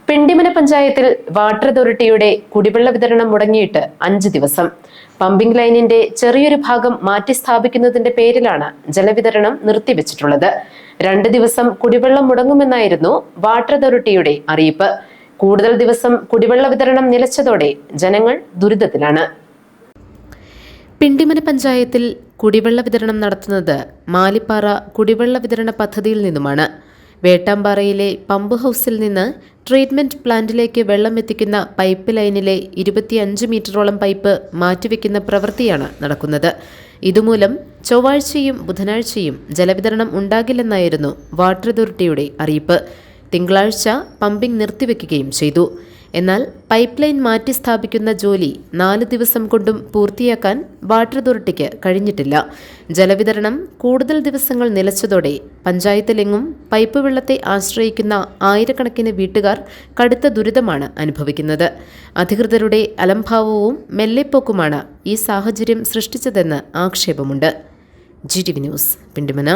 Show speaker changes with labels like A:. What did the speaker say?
A: പിണ്ടിമന പഞ്ചായത്തിൽ വാട്ടർ അതോറിറ്റിയുടെ കുടിവെള്ള വിതരണം മുടങ്ങിയിട്ട് 5 ദിവസം. പമ്പിംഗ് ലൈനിന്റെ ചെറിയൊരു ഭാഗം മാറ്റി സ്ഥാപിക്കുന്നതിന്റെ പേരിലാണ് ജലവിതരണം നിർത്തിവെച്ചിട്ടുള്ളത്. 2 ദിവസം കുടിവെള്ളം മുടങ്ങുമെന്നായിരുന്നു വാട്ടർ അതോറിറ്റിയുടെ അറിയിപ്പ്. കൂടുതൽ ദിവസം കുടിവെള്ള വിതരണം നിലച്ചതോടെ ജനങ്ങൾ ദുരിതത്തിലാണ്. പിണ്ടിമന പഞ്ചായത്തിൽ കുടിവെള്ള വിതരണം നടത്തുന്നത് മാലിപ്പാറ കുടിവെള്ള വിതരണ പദ്ധതിയിൽ നിന്നുമാണ്. വേട്ടാമ്പാറയിലെ പമ്പ് ഹൗസിൽ നിന്ന് ട്രീറ്റ്മെന്റ് പ്ലാന്റിലേക്ക് വെള്ളം എത്തിക്കുന്ന പൈപ്പ് ലൈനിലെ 25 മീറ്ററോളം പൈപ്പ് മാറ്റിവെക്കുന്ന പ്രവൃത്തിയാണ് നടക്കുന്നത്. ഇതുമൂലം ചൊവ്വാഴ്ചയും ബുധനാഴ്ചയും ജലവിതരണം ഉണ്ടാകില്ലെന്നായിരുന്നു വാട്ടർ അതോറിറ്റിയുടെ അറിയിപ്പ്. തിങ്കളാഴ്ച പമ്പിംഗ് നിർത്തിവെക്കുകയും ചെയ്തു. എന്നാൽ പൈപ്പ് ലൈൻ മാറ്റി സ്ഥാപിക്കുന്ന ജോലി 4 ദിവസം കൊണ്ടും പൂർത്തിയാക്കാൻ വാട്ടർ അതോറിറ്റിക്ക് കഴിഞ്ഞിട്ടില്ല. ജലവിതരണം കൂടുതൽ ദിവസങ്ങൾ നിലച്ചതോടെ പഞ്ചായത്തിലെങ്ങും പൈപ്പ് വെള്ളത്തെ ആശ്രയിക്കുന്ന ആയിരക്കണക്കിന് വീട്ടുകാർ കടുത്ത ദുരിതമാണ് അനുഭവിക്കുന്നത്. അധികൃതരുടെ അലംഭാവവും മെല്ലെപ്പോക്കുമാണ് ഈ സാഹചര്യം സൃഷ്ടിച്ചതെന്ന് ആക്ഷേപമുണ്ട്. GTV news, Pindimana.